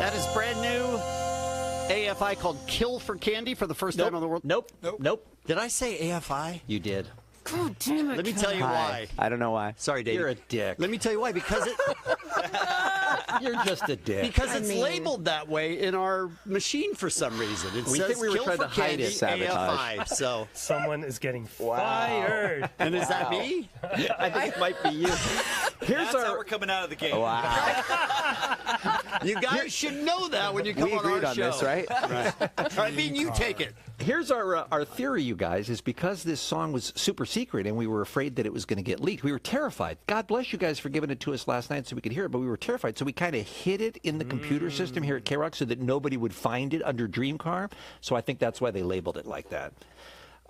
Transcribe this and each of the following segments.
That is brand new AFI called Kill for Candy for the first time in the world. Nope. Did I say AFI? You did. God damn it. Let me tell you why. I don't know why. Sorry, Dave. You're a dick. Let me tell you why. Because it You're just a dick. because it's labeled that way in our machine for some reason. It We says think we were Kill trying for to hide Candy it. Sabotage. AFI. So, Someone is getting fired. and is that me? I think it might be you. That's how we're coming out of the game. Wow. You guys should know that when you come We on our agreed on show. this, right? I mean, you take it. Here's our theory, you guys, is because this song was super secret and we were afraid that it was going to get leaked. We were terrified. God bless you guys for giving it to us last night so we could hear it, but we were terrified. So we kind of hid it in the computer system here at KROQ so that nobody would find it under DREAMCAR. So I think that's why they labeled it like that.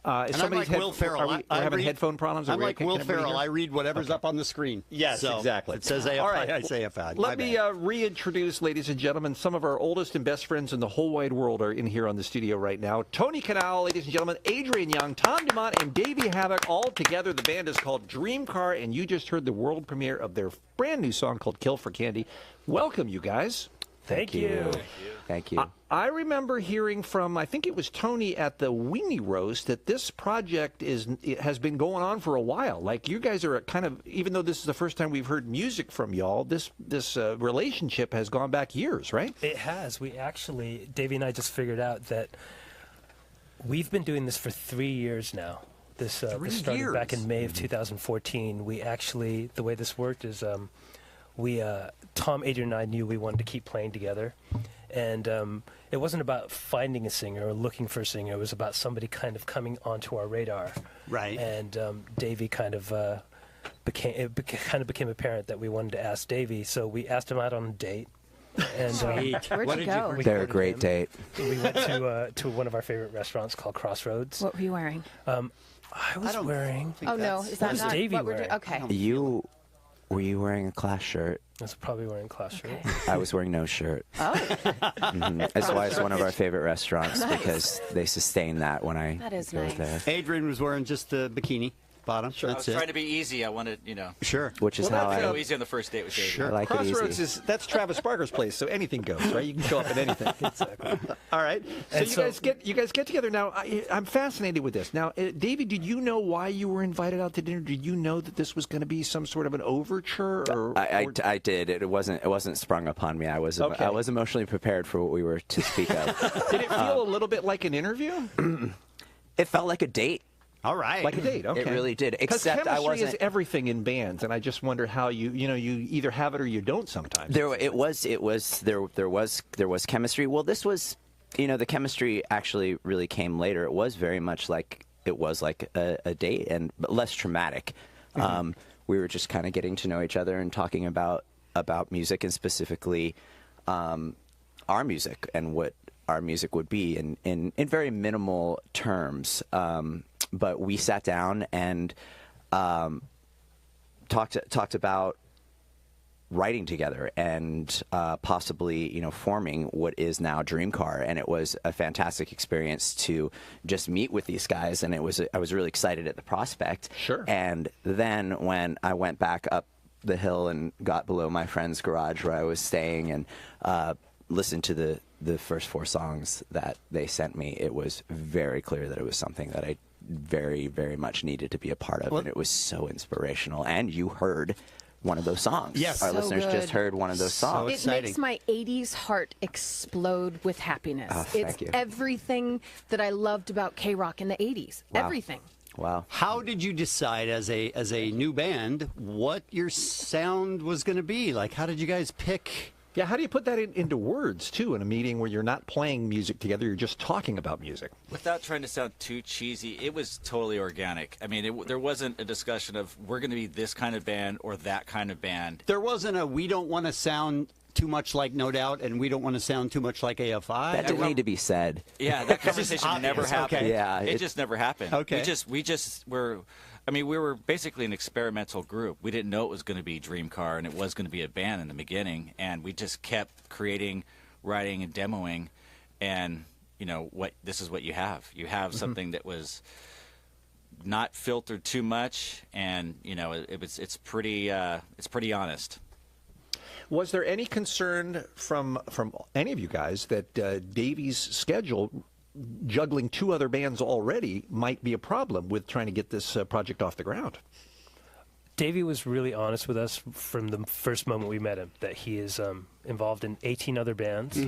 And I'm like Will Ferrell. Are we having headphone problems? I'm like Will Ferrell. I read whatever's up on the screen. Yes, So exactly. It says AFI. All right. I say AFI. Let me reintroduce, ladies and gentlemen, some of our oldest and best friends in the whole wide world are in here on the studio right now. Tony Kanal, ladies and gentlemen, Adrian Young, Tom Dumont, and Davey Havoc all together. The band is called DREAMCAR, and you just heard the world premiere of their brand new song called Kill for Candy. Welcome, you guys. Thank you. Thank you. I remember hearing from, I think it was Tony at the Weenie Roast, that this project has been going on for a while. Like, you guys are kind of, even though this is the first time we've heard music from y'all, this relationship has gone back years, right? It has. We actually, Davey and I just figured out that we've been doing this for 3 years now. This started back in May of 2014. We actually, the way this worked is Tom, Adrian, and I knew we wanted to keep playing together. And it wasn't about finding a singer or looking for a singer. It was about somebody kind of coming onto our radar. Right. And Davey kind of became apparent that we wanted to ask Davey. So we asked him out on a date. And Where'd you go? They're a great date. we went to one of our favorite restaurants called Crossroads. What were you wearing? I was wearing. Oh, no. Is that What was not Davey what we're doing? wearing? Okay. Were you wearing a class shirt? I was probably wearing a class shirt. I was wearing no shirt. Oh. That's why it's one of our favorite restaurants, because they sustain that when I That is go nice. there. Adrian was wearing just the bikini bottom. I That's was trying it. to be easy. I wanted, Sure. Which is how go I easy on the first date with David. Sure. like it Crossroads easy. that's Travis Barker's place, so anything goes, right? You can show up at anything. Exactly. All right. So And you guys get together now. I'm fascinated with this. Now, Davey, did you know why you were invited out to dinner? Did you know that this was going to be some sort of an overture? I did. It wasn't sprung upon me. I was Okay. I was emotionally prepared for what we were to speak of. Did it feel a little bit like an interview? It felt like a date. All right. Like a date, okay. It really did. Because Except I chemistry is wasn't. everything in bands, and I just wonder how you either have it or you don't sometimes. There was chemistry. Well, this was, the chemistry actually really came later. It was very much like a date, but less traumatic. We were just kind of getting to know each other and talking about music, and specifically our music and what our music would be in very minimal terms. But we sat down and talked about writing together and possibly forming what is now DREAMCAR, and it was a fantastic experience to just meet with these guys, and I was really excited at the prospect. Sure. And then when I went back up the hill and got below my friend's garage where I was staying and listened to the first 4 songs that they sent me, it was very clear that it was something that I very, very much needed to be a part of, and it was so inspirational. And you heard one of those songs. Yes. Our So listeners good. just heard one of those songs. It exciting. makes my 80s heart explode with happiness. Oh, it's thank you. everything that I loved about KROQ in the 80s. Wow. Everything. Wow. How did you decide as a new band what your sound was going to be? Like, how did you guys pick? Yeah, how do you put that into words, too, in a meeting where you're not playing music together, you're just talking about music? Without trying to sound too cheesy, it was totally organic. I mean, there wasn't a discussion of we're going to be this kind of band or that kind of band. There wasn't we don't want to sound too much like No Doubt, and we don't want to sound too much like AFI. That didn't need to be said. Yeah, that conversation never obvious, happened. okay. Yeah, it just never happened. Okay. We just were. I mean, we were basically an experimental group. We didn't know it was going to be DREAMCAR, and it was going to be a band in the beginning. And we just kept creating, writing, and demoing. And this is what you have. You have something that was not filtered too much, and it's pretty honest. Was there any concern from any of you guys that Davey's schedule, juggling 2 other bands already, might be a problem with trying to get this project off the ground? Davey was really honest with us from the first moment we met him that he is involved in 18 other bands.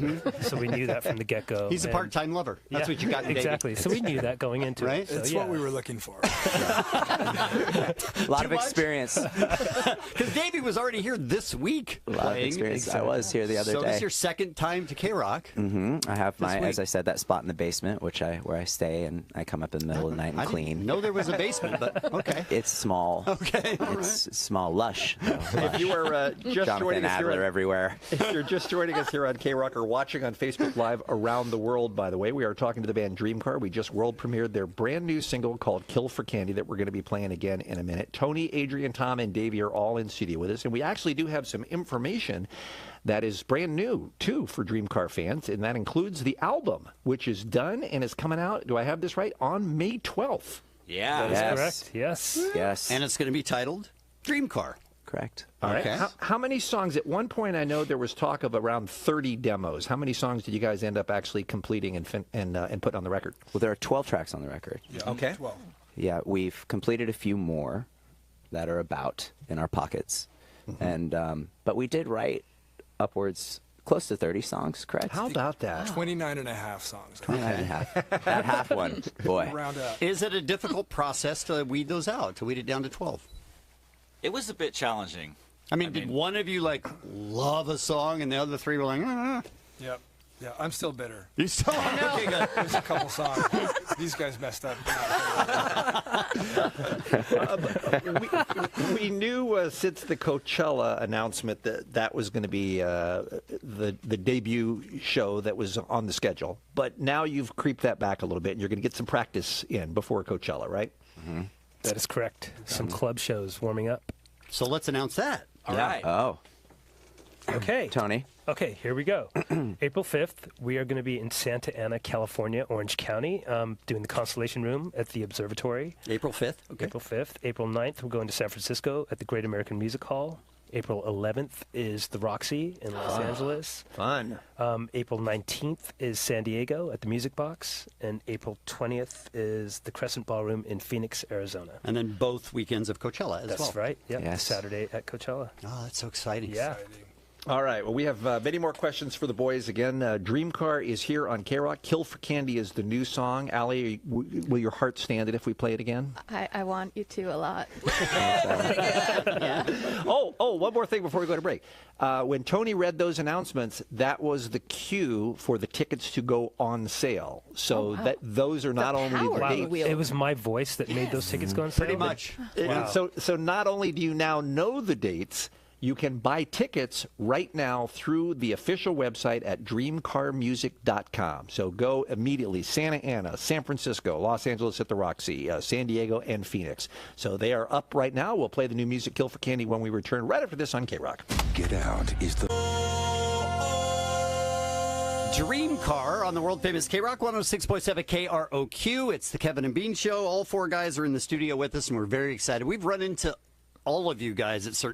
So we knew that from the get-go. He's a part-time lover. That's what you got in Davey. Exactly. So we knew that going into Right? it. So, It's what we were looking for. A lot of much? experience. Because Davey was already here this week. A lot of experience. I was here the other So day. this is your second time to KROQ. I have my, week. as I said, that spot in the basement, where I stay, and I come up in the middle of the night and I clean. didn't know there was a basement, but okay. It's small. Okay. It's small, lush. If you are just Jonathan joining us here, Adler everywhere. if you're just joining us here on KROQ or watching on Facebook Live around the world, by the way, we are talking to the band DREAMCAR. We just world premiered their brand new single called "Kill for Candy" that we're going to be playing again in a minute. Tony, Adrian, Tom, and Davey are all in studio with us, and we actually do have some information that is brand new, too, for DREAMCAR fans, and that includes the album, which is done and is coming out, do I have this right, on May 12th. Yeah. Yes. Correct. Yes. Yes. And it's going to be titled DREAMCAR. Correct. All right. Okay. How many songs? At one point, I know there was talk of around 30 demos. How many songs did you guys end up actually completing and put on the record? Well, there are 12 tracks on the record. Yeah, Okay. 12. Yeah, we've completed a few more that are about in our pockets, and but we did write upwards close to 30 songs. Correct. How about that? 29 and a half songs. 29 and a half. That half one, boy. Round up. Is it a difficult process to weed those out, to weed it down to 12? It was a bit challenging. I mean, did one of you, like, love a song and the other 3 were like, Yep. Yeah, I'm still bitter. You still okay, good. There's a couple songs. These guys messed up. We knew since the Coachella announcement that was going to be the debut show that was on the schedule. But now you've creeped that back a little bit, and you're going to get some practice in before Coachella, right? That is correct. Some club shows warming up. So let's announce that. All right. Oh, Okay. Tony. Okay, here we go. April 5th, we are going to be in Santa Ana, California, Orange County, doing the Constellation Room at the Observatory. April 5th. Okay. April 5th. April 9th, we're going to San Francisco at the Great American Music Hall. April 11th is the Roxy in Los Angeles. Fun. April 19th is San Diego at the Music Box. And April 20th is the Crescent Ballroom in Phoenix, Arizona. And then both weekends of Coachella as well. That's right. Yeah. Yes. Saturday at Coachella. Oh, that's so exciting. Yeah. All right. Well, we have many more questions for the boys. Again, DREAMCAR is here on KROQ. "Kill for Candy" is the new song. Allie, will your heart stand it if we play it again? I want you to a lot. Oh, one more thing before we go to break. When Tony read those announcements, that was the cue for the tickets to go on sale. So that those are not only the power dates. wheel. It was my voice that made those tickets go on sale. Pretty much. Wow. So not only do you now know the dates, you can buy tickets right now through the official website at DreamCarMusic.com. So go immediately. Santa Ana, San Francisco, Los Angeles at the Roxy, San Diego, and Phoenix. So they are up right now. We'll play the new music "Kill for Candy" when we return right after this on KROQ. Get Out is the DREAMCAR on the world famous KROQ 106.7 KROQ. It's the Kevin and Bean Show. All 4 guys are in the studio with us, and we're very excited. We've run into all of you guys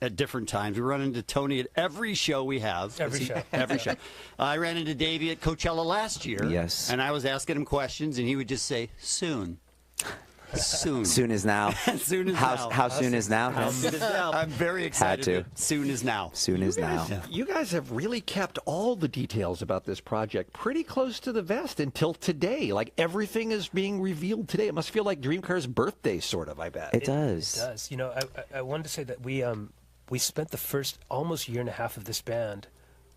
at different times. We run into Tony at every show we have. Every show. Every show. I ran into Davey at Coachella last year. Yes. And I was asking him questions, and he would just say, soon. Soon. Soon is now. Soon is how, now. How soon is now? I'm very excited. to. that Soon is now. Soon is now. You guys have really kept all the details about this project pretty close to the vest until today. Like everything is being revealed today. It must feel like DREAMCAR's birthday, sort of, I bet. It does. It does. You know, I wanted to say that we spent the first almost year and a half of this band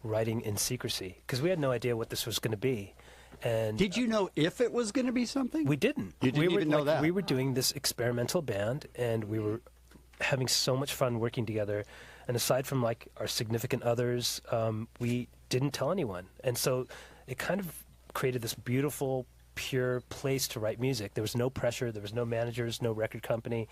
writing in secrecy because we had no idea what this was going to be. And Did you know if it was going to be something? we didn't. You didn't we were, even know that. We were doing this experimental band, and we were having so much fun working together. And aside from like our significant others, we didn't tell anyone. And so it kind of created this beautiful, pure place to write music. There was no pressure. There was no managers, no record company,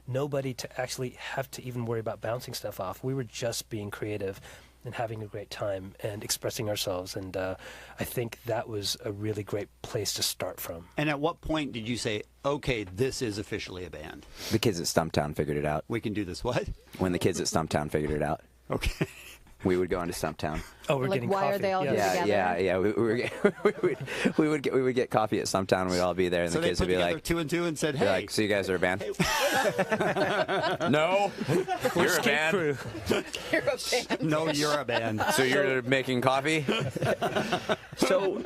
nobody to actually have to even worry about bouncing stuff off. We were just being creative and having a great time and expressing ourselves. And I think that was a really great place to start from. And at what point did you say, okay, this is officially a band? The kids at Stumptown figured it out. We can do this. What? When the kids at Stumptown figured it out. Okay. we would go into Stumptown. Oh, we're Like, getting why coffee. are they all Yes. here Yeah, together? yeah, yeah. We would get coffee at Stumptown, and we'd all be there, and So the they kids put would be together like, 2 and 2 and said, be "Hey, like, so you guys are a band? No, you're a band. Crew. no, you're a band." So you're making coffee? So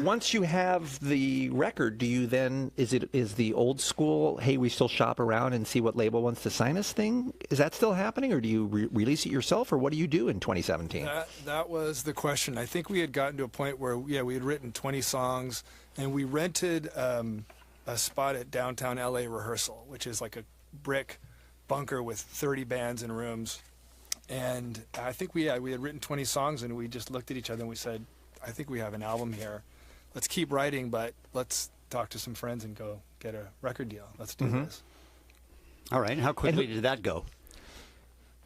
once you have the record, do you then is the old school? Hey, we still shop around and see what label wants to sign us thing. Is that still happening, or do you release it yourself, or what do you do in 2017? That was the question. I think we had gotten to a point where, we had written 20 songs, and we rented a spot at downtown LA Rehearsal, which is like a brick bunker with 30 bands and rooms. And I think we had written 20 songs, and we just looked at each other and we said, I think we have an album here. Let's keep writing, but let's talk to some friends and go get a record deal. Let's do this. All right. How quickly did that go?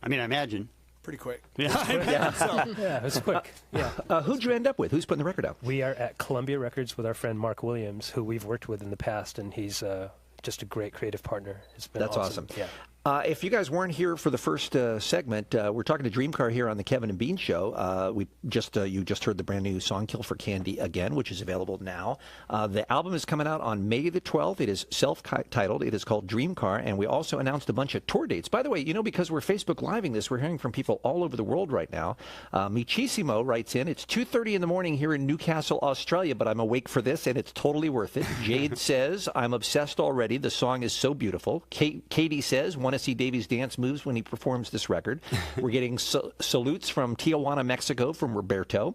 I mean, I imagine. Pretty quick. Yeah, it was quick. Yeah. Who'd you end up with? Who's putting the record out? We are at Columbia Records with our friend Mark Williams, who we've worked with in the past, and he's just a great creative partner. It's been That's awesome. Yeah. If you guys weren't here for the first segment, we're talking to DreamCAR here on the Kevin and Bean Show. You just heard the brand new song "Kill for Candy" again, which is available now. The album is coming out on May the 12th. It is self-titled. It is called DreamCAR, and we also announced a bunch of tour dates. By the way, because we're Facebook Living this, we're hearing from people all over the world right now. Michissimo writes in, "It's 2:30 in the morning here in Newcastle, Australia, but I'm awake for this, and it's totally worth it." Jade says, "I'm obsessed already. The song is so beautiful." Katie says, "Want to see Davy's dance moves when he performs this record." We're getting salutes from Tijuana, Mexico, from Roberto.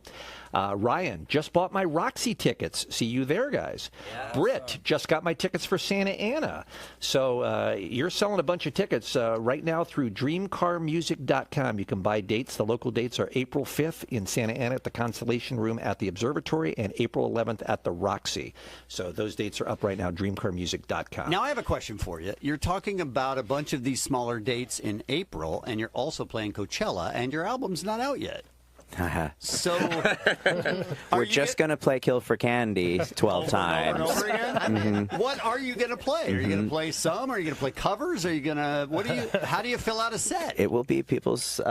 Ryan, "Just bought my Roxy tickets. See you there, guys." Yeah, Britt, "Just got my tickets for Santa Ana." So you're selling a bunch of tickets right now through DreamCarMusic.com. You can buy dates. The local dates are April 5th in Santa Ana at the Constellation Room at the Observatory, and April 11th at the Roxy. So those dates are up right now, DreamCarMusic.com. Now, I have a question for you. You're talking about a bunch of these smaller dates in April, and you're also playing Coachella, and your album's not out yet. So we're just going to play Kill for Candy 12 times. Over and over again? What are you going to play? Are you going to play some? Are you going to play covers? Are you going to how do you fill out a set? It will be people's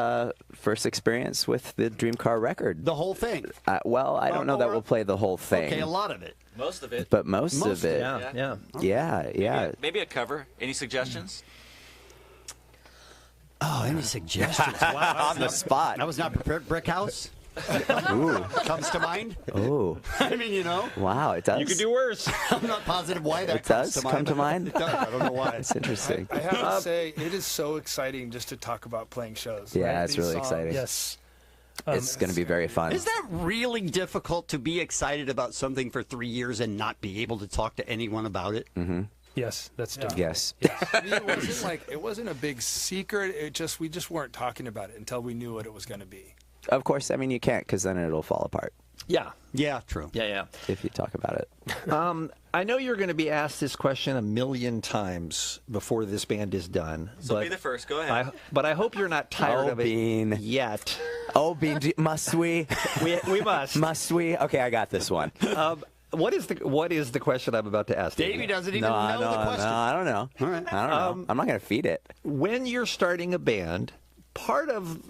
first experience with the DreamCAR record. The whole thing? Well, I don't know that we'll play the whole thing. Okay, a lot of it. Most of it. But most of it. Yeah. Maybe a cover. Any suggestions? Oh, any suggestions? Wow, On the spot. I was not prepared. Brick House? Ooh. Comes to mind? Ooh. I mean, Wow, it does. You could do worse. I'm not positive why that It comes does to mind. come to mind? It does. I don't know why. It's interesting. I have to say, it is so exciting just to talk about playing shows. Yeah, right? it's These really songs- exciting. Yes. It's going to be very fun. Is that really difficult to be excited about something for 3 years and not be able to talk to anyone about it? Mm-hmm. Yes, that's difficult. Yes. I mean, it wasn't a big secret. We just weren't talking about it until we knew what it was going to be. Of course, I mean, you can't, because then it'll fall apart Yeah. Yeah, true. Yeah. if you talk about it. I know you're going to be asked this question a million times before this band is done. So but be the first. Go ahead. but I hope you're not tired of it Bean. yet. Oh, Bean, must we? We must. Must we? Okay, I got this one. What is the question I'm about to ask? Davey doesn't even No, know the question. I don't know. All right. I don't know. I'm not going to feed it. When you're starting a band, part of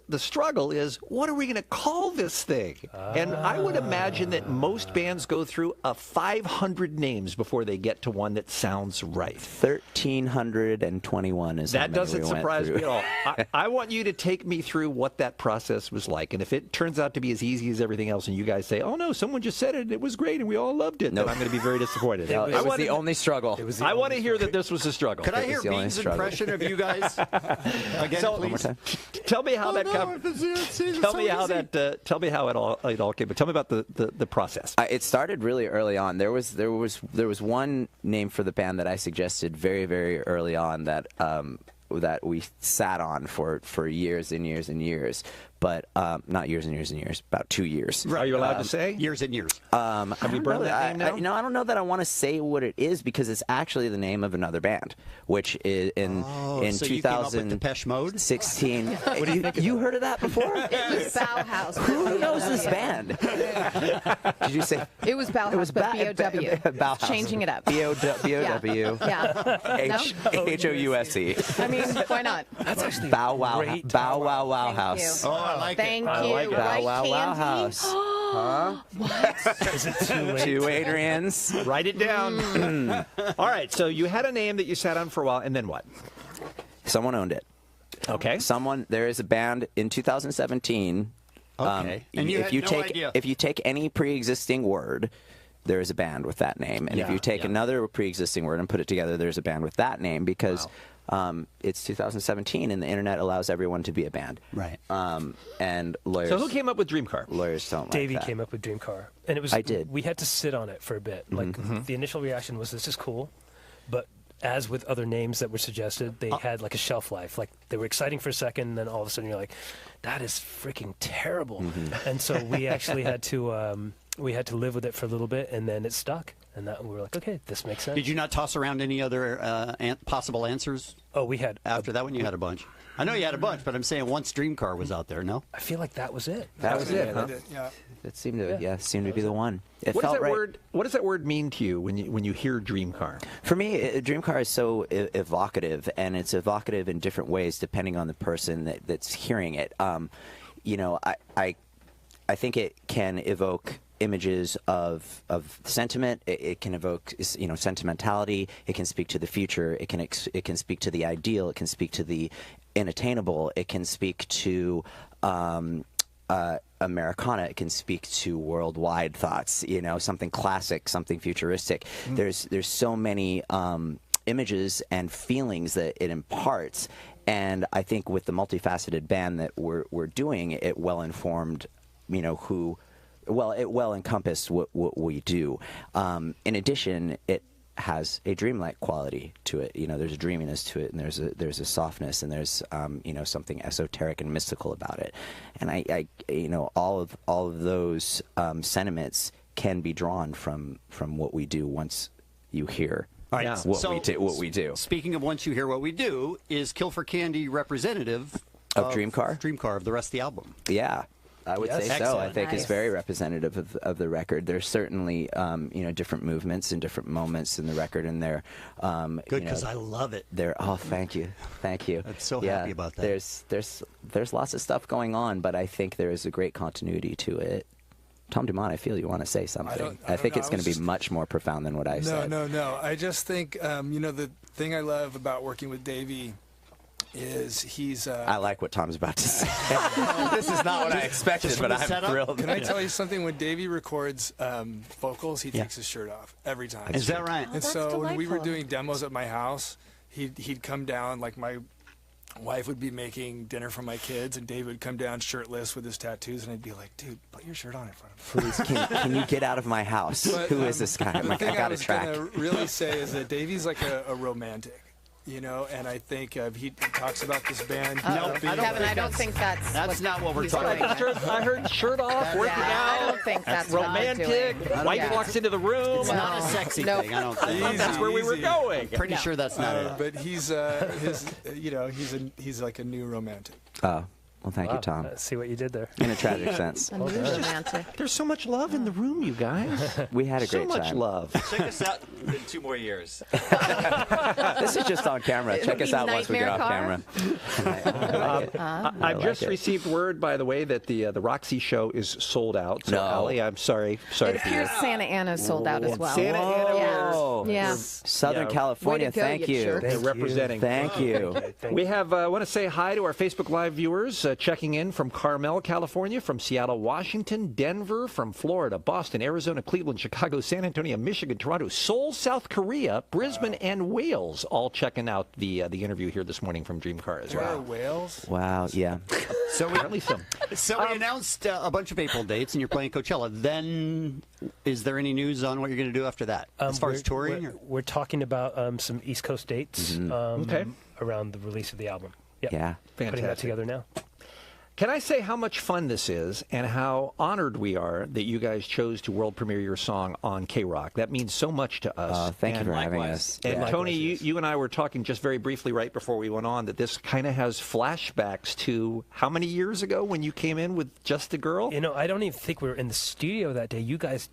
the struggle is, what are we going to call this thing? And I would imagine that most bands go through 500 names before they get to one that sounds right. 1,321 is how That many doesn't we went surprise through. me at all. I want you to take me through what that process was like. And if it turns out to be as easy as everything else and you guys say, oh, no, someone just said it and it was great and we all loved it, Nope. then I'm going to be very disappointed. No, it was the only struggle. I want to hear that this was a struggle. Could I It was hear the only Bean's struggle. impression of you guys again, So- please? One more time. Tell me how that comes. Tell me how that. Tell me how it all came. But tell me about the process. It started really early on. There was one name for the band that I suggested very, very early on that we sat on for years and years and years. But not years and years and years, about 2 years. Are you allowed to say? Years and years. Have we burned that name now? I don't know that I want to say what it is because it's actually the name of another band, which is in so you came up with Depeche Mode? 2016. You heard of that before? It was Bauhaus. Who knows this band? Did you say It was Bauhaus, but B-O-W. Bauhaus. Changing it up. B-O-W. Yeah. H-O-U-S-E. I mean, why not? That's actually Bow Wow. great. Bow Wow Wow Thank House. you. Oh, I like Thank it. you. like it. Right, Wow, wow, Candy? house. Huh? Is it too late? 2 Adrians. Write it down. All right, so you had a name that you sat on for a while, and then what? Someone owned it. Okay. There is a band in 2017. Okay. And you if had you no take idea. if you take any pre-existing word, there is a band with that name. And if Yeah, you take yeah. another pre-existing word and put it together, there's a band with that name because it's 2017 and the internet allows everyone to be a band. Right. And lawyers. So who came up with DREAMCAR? Lawyers don't Davey like that. came up with DREAMCAR, and it was. I did. We had to sit on it for a bit. Like the initial reaction was, "This is cool," but as with other names that were suggested, they had like a shelf life. Like they were exciting for a second, and then all of a sudden you're like, "That is freaking terrible." And so we actually had to live with it for a little bit, and then it stuck. And that we were like, "Okay, this makes sense." Did you not toss around any other possible answers Oh, we had. after that one? You had a bunch. I know you had a bunch, but I'm saying once DreamCar was out there, no? I feel like that was it. That was it, Yeah, huh? they did, yeah. It seemed to seemed to be the one. It What does felt that right. word? What does that word mean to you when you hear DREAMCAR? For me, DreamCar is so evocative, and it's evocative in different ways depending on the person that's hearing it. You know, I think it can evoke images of sentiment. It can evoke, you know, sentimentality. It can speak to the future. It can speak to the ideal. It can speak to the inattainable. It can speak to Americana. It can speak to worldwide thoughts. You know, something classic, something futuristic. There's so many images and feelings that it imparts. And I think with the multifaceted band that we're doing, it well informed, you know, it well encompassed what we do. In addition, it has a dreamlike quality to it. You know, there's a dreaminess to it, and there's a softness, and there's you know, something esoteric and mystical about it. And I you know, all of those sentiments can be drawn from what we do once you hear. All right. Yeah. What we do. Speaking of once you hear what we do, is Kill for Candy representative Of DreamCar? DreamCar, of the rest of the album. Yeah, I would Yes. say so. I Excellent. think it's Nice. very representative of the record. There's certainly you know, different movements and different moments in the record, and they're Good, you know, because I love it. thank you. I'm so happy about that. There's lots of stuff going on, but I think there is a great continuity to it. Tom Dumont, I feel you want to say something. don't think know. it's I going was to be just- much more profound than what I said. No. I just think, you know, the thing I love about working with Davey is he's. I like what Tom's about to say. This is not what I expected, from but the I'm setup? thrilled. Can I tell you something? When Davey records vocals, he takes his shirt off every time. Is that right? And that's so when we were delightful. doing demos at my house, he'd come down, like my wife would be making dinner for my kids, and Dave would come down shirtless with his tattoos, and I'd be like, dude, put your shirt on in front of me. Please, can you get out of my house? But, Who is this guy? I'm The like, thing I got a was track. gonna really say is that Davey's like a romantic, you know, and I think he talks about this band. Kevin, I don't think that's not what we're he's talking doing. about. I heard shirt off, working I out. don't think that's what he's romantic. doing. Wife Yeah. walks into the room. It's not a sexy Nope. thing, I don't I think. thought that's where we were Easy. going. Pretty sure that's not it. But he's you know, he's like a new romantic. Oh, well, thank you, Tom. See what you did there. In a tragic sense. A new romantic. There's so much love in the room, you guys. We had a So great much time. love. Check us out in 2 more years. This is just on camera. Check us be out once we get Nightmare off Car? camera. I've like just it. received word, by the way, that the Roxy show is sold out. So, No. Allie, I'm sorry. It For you. appears Santa Ana sold out as well. Santa Ana Whoa. Yeah. Southern Yeah. California, Way to go, thank you you. jerk. They're representing. Thank you. We have want to say hi to our Facebook Live viewers checking in from Carmel, California, from Seattle, Washington, Denver, from Florida, Boston, Arizona, Cleveland, Chicago, San Antonio, Michigan, Toronto, Seoul, South Korea, Brisbane, and Wales, all checking out the interview here this morning from DreamCar as There are well. whales. Wow, yeah. So we, Apparently some. we announced a bunch of April dates, and you're playing Coachella. Then, is there any news on what you're going to do after that? As far as touring? We're talking about some East Coast dates Okay. around the release of the album. Yep. Yeah. Putting that Fantastic. together now. Can I say how much fun this is and how honored we are that you guys chose to world premiere your song on KROQ? That means so much to us. Thank you And for having likewise. us. And Yeah. Tony, you and I were talking just very briefly right before we went on that this kind of has flashbacks to how many years ago when you came in with Just a Girl? You know, I don't even think we were in the studio that day. You guys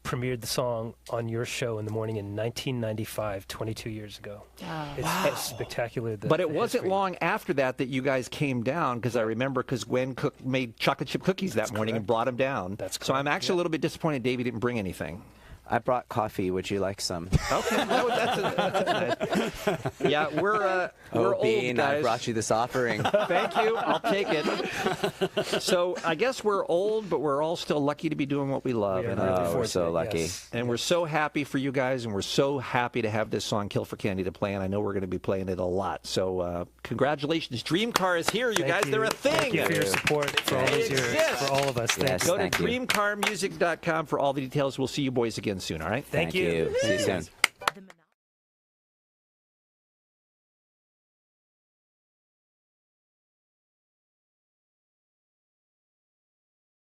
premiered the song on your show in the morning in 1995, 22 years ago. Wow. It's spectacular. But it wasn't long after that you guys came down, because I remember Gwen made chocolate chip cookies that morning and brought them down. That's So I'm correct, actually a little bit disappointed Davey didn't bring anything. I brought coffee. Would you like some? Okay, no, that's nice. Yeah, we're old Bean, guys. I brought you this offering. Thank you. I'll take it. So I guess we're old, but we're all still lucky to be doing what we love. We are And, really we're fortunate, so lucky. yes. and we're so happy for you guys, and we're so happy to have this song "Kill for Candy" to play. And I know we're going to be playing it a lot. So congratulations, DREAMCAR is here, you Thank guys. you. They're a thing. Thank you for your support for all these years, exists. for all of us. Thank Yes. you. Go to Thank you. DreamCarmusic.com for all the details. We'll see you boys again soon, all right? Thank you. See you soon.